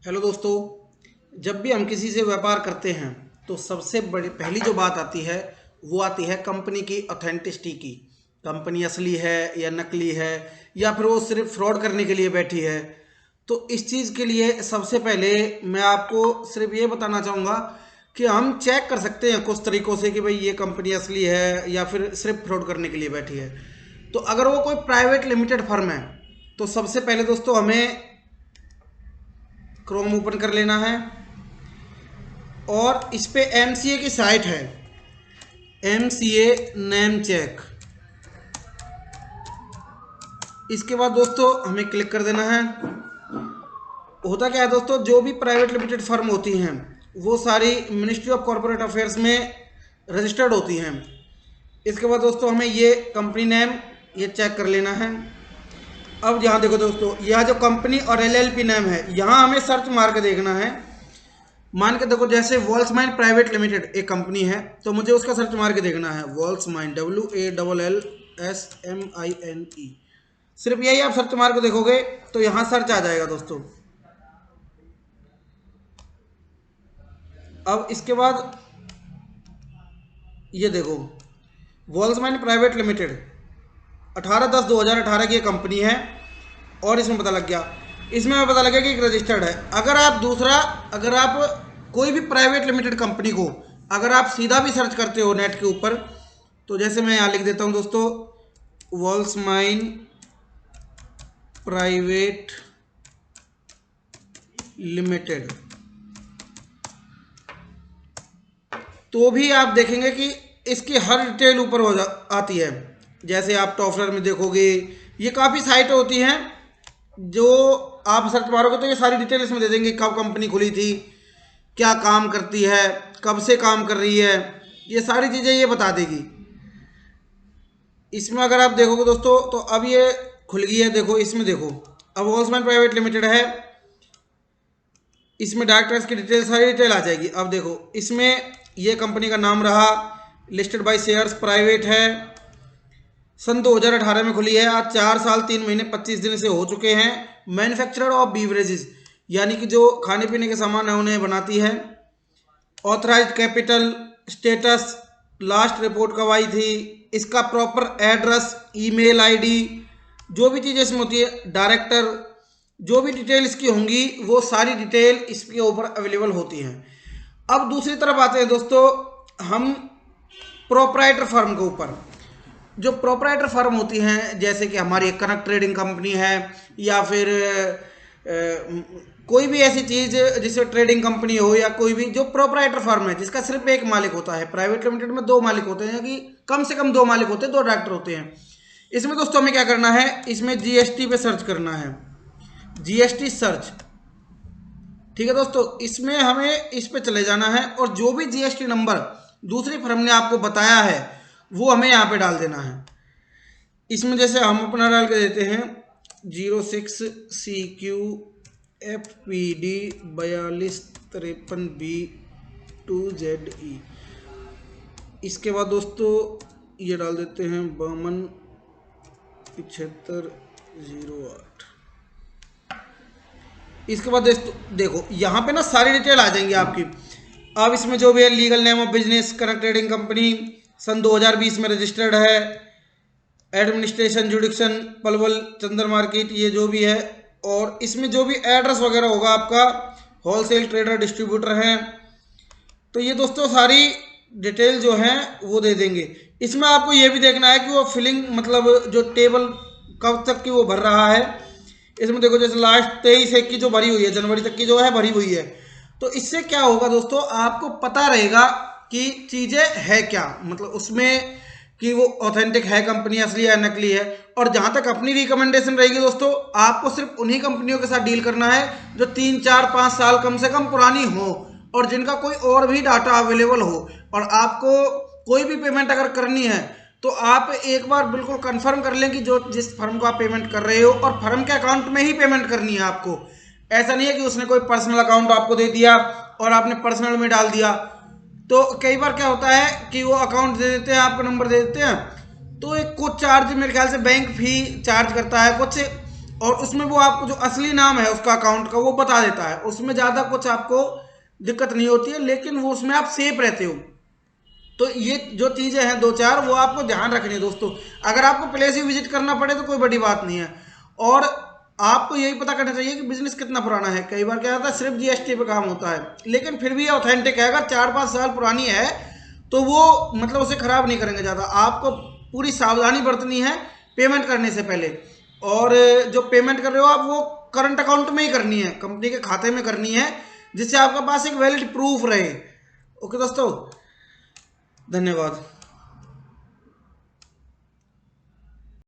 Hello दोस्तों। जब भी हम किसी से व्यापार करते हैं तो सबसे बड़ी पहली जो बात आती है वो आती है कंपनी की ऑथेंटिसिटी की। कंपनी असली है या नकली है या फिर वो सिर्फ फ्रॉड करने के लिए बैठी है। तो इस चीज़ के लिए सबसे पहले मैं आपको सिर्फ ये बताना चाहूँगा कि हम चेक कर सकते हैं कुछ तरीक़ों से कि भाई ये कंपनी असली है या फिर सिर्फ फ्रॉड करने के लिए बैठी है। तो अगर वो कोई प्राइवेट लिमिटेड फर्म है तो सबसे पहले दोस्तों हमें क्रोम ओपन कर लेना है और इस पे एमसीए की साइट है, एमसीए नेम चेक। इसके बाद दोस्तों हमें क्लिक कर देना है। होता क्या है दोस्तों, जो भी प्राइवेट लिमिटेड फर्म होती हैं वो सारी मिनिस्ट्री ऑफ कॉरपोरेट अफेयर्स में रजिस्टर्ड होती हैं। इसके बाद दोस्तों हमें ये कंपनी नेम ये चेक कर लेना है। अब यहाँ देखो दोस्तों, यह जो कंपनी और एलएलपी नेम है यहाँ हमें सर्च मार के देखना है। मान के देखो जैसे वॉल्समाइन प्राइवेट लिमिटेड एक कंपनी है तो मुझे उसका सर्च मार के देखना है, वॉल्समाइन WALLSMINE। सिर्फ यही आप सर्च मार के देखोगे तो यहाँ सर्च आ जाएगा दोस्तों। अब इसके बाद ये देखो वॉल्समाइन प्राइवेट लिमिटेड 18/10/2018 की कंपनी है और इसमें पता लग गया, इसमें पता लगा कि रजिस्टर्ड है। अगर आप कोई भी प्राइवेट लिमिटेड कंपनी को अगर आप सीधा भी सर्च करते हो नेट के ऊपर, तो जैसे मैं यहाँ लिख देता हूँ दोस्तों, वॉल्समाइन प्राइवेट लिमिटेड, तो भी आप देखेंगे कि इसकी हर डिटेल ऊपर आती है। जैसे आप टॉफलर में देखोगे, ये काफ़ी साइटें होती हैं जो आप सर्च मारोगे तो ये सारी डिटेल इसमें दे देंगे, कब कंपनी खुली थी, क्या काम करती है, कब से काम कर रही है, ये सारी चीज़ें ये बता देगी। इसमें अगर आप देखोगे दोस्तों तो अब ये खुल गई है, देखो इसमें देखो अब वॉल्समैन प्राइवेट लिमिटेड है, इसमें डायरेक्टर्स की डिटेल सारी डिटेल आ जाएगी। अब देखो इसमें ये कंपनी का नाम रहा, लिस्टेड बाय शेयर्स प्राइवेट है, सन 2018 में खुली है, आज 4 साल 3 महीने 25 दिन से हो चुके हैं। मैन्युफैक्चरर ऑफ बीवरेजेस यानी कि जो खाने पीने के सामान है उन्हें बनाती है। Authorised capital status, last report कब आई थी, इसका प्रॉपर एड्रेस, ईमेल आईडी, जो भी चीज़ें इसमें होती है, डायरेक्टर, जो भी डिटेल इसकी होंगी वो सारी डिटेल इसके ऊपर अवेलेबल होती हैं। अब दूसरी तरफ आते हैं दोस्तों हम प्रोप्राइटर फर्म के ऊपर। जो प्रोप्राइटर फर्म होती हैं जैसे कि हमारी एक कनक ट्रेडिंग कंपनी है या फिर कोई भी ऐसी चीज़ जिससे ट्रेडिंग कंपनी हो या कोई भी जो प्रोप्राइटर फर्म है जिसका सिर्फ एक मालिक होता है। प्राइवेट लिमिटेड में 2 मालिक होते हैं कि कम से कम 2 मालिक होते हैं, 2 डायरेक्टर होते हैं। इसमें दोस्तों हमें क्या करना है, इसमें जीएसटी पे सर्च करना है, जीएसटी सर्च। ठीक है दोस्तों, इसमें हमें इस पे चले जाना है और जो भी जीएसटी नंबर दूसरी फर्म ने आपको बताया है वो हमें यहाँ पे डाल देना है। इसमें जैसे हम अपना डाल के देते हैं 06CQFPD 4253B2ZE। इसके बाद दोस्तों ये डाल देते हैं 527508। इसके बाद देखो यहाँ पे ना सारी डिटेल आ जाएंगी आपकी। अब इसमें जो भी है, legal name of business Kanak trading company, सन 2020 में रजिस्टर्ड है, administration jurisdiction Palwal Chandar market, ये जो भी है, और इसमें जो भी एड्रेस वगैरह होगा आपका, होलसेल ट्रेडर डिस्ट्रीब्यूटर है। तो ये दोस्तों सारी डिटेल जो है वो दे देंगे। इसमें आपको ये भी देखना है कि वो फिलिंग मतलब जो टेबल कब तक की वो भर रहा है। इसमें देखो जैसे लास्ट 23/1 की जो भरी हुई है, जनवरी तक की जो है भरी हुई है। तो इससे क्या होगा दोस्तों, आपको पता रहेगा कि चीज़ें है क्या, मतलब उसमें कि वो ऑथेंटिक है कंपनी, असली है नकली है। और जहाँ तक अपनी रिकमेंडेशन रहेगी दोस्तों, आपको सिर्फ उन्हीं कंपनियों के साथ डील करना है जो 3, 4, 5 साल कम से कम पुरानी हो और जिनका कोई और भी डाटा अवेलेबल हो। और आपको कोई भी पेमेंट अगर करनी है तो आप एक बार बिल्कुल कंफर्म कर लें कि जो जिस फर्म को आप पेमेंट कर रहे हो और फर्म के अकाउंट में ही पेमेंट करनी है आपको। ऐसा नहीं है कि उसने कोई पर्सनल अकाउंट आपको दे दिया और आपने पर्सनल में डाल दिया। तो कई बार क्या होता है कि वो अकाउंट दे देते हैं, आपका नंबर दे देते हैं, तो एक कुछ चार्ज मेरे ख्याल से बैंक फी चार्ज करता है कुछ, और उसमें वो आपको जो असली नाम है उसका अकाउंट का वो बता देता है, उसमें ज़्यादा कुछ आपको दिक्कत नहीं होती है, लेकिन वो उसमें आप सेफ रहते हो। तो ये जो चीज़ें हैं दो चार वो आपको ध्यान रखनी है दोस्तों। अगर आपको प्लेस ही विजिट करना पड़े तो कोई बड़ी बात नहीं है। और आपको यही पता करना चाहिए कि बिजनेस कितना पुराना है। कई बार क्या होता है सिर्फ जीएसटी पे काम होता है, लेकिन फिर भी ऑथेंटिक है। अगर 4-5 साल पुरानी है तो वो मतलब उसे खराब नहीं करेंगे ज़्यादा। आपको पूरी सावधानी बरतनी है पेमेंट करने से पहले। और जो पेमेंट कर रहे हो आप वो करंट अकाउंट में ही करनी है, कंपनी के खाते में करनी है, जिससे आपके पास एक वैलिड प्रूफ रहे। ओके दोस्तों, धन्यवाद।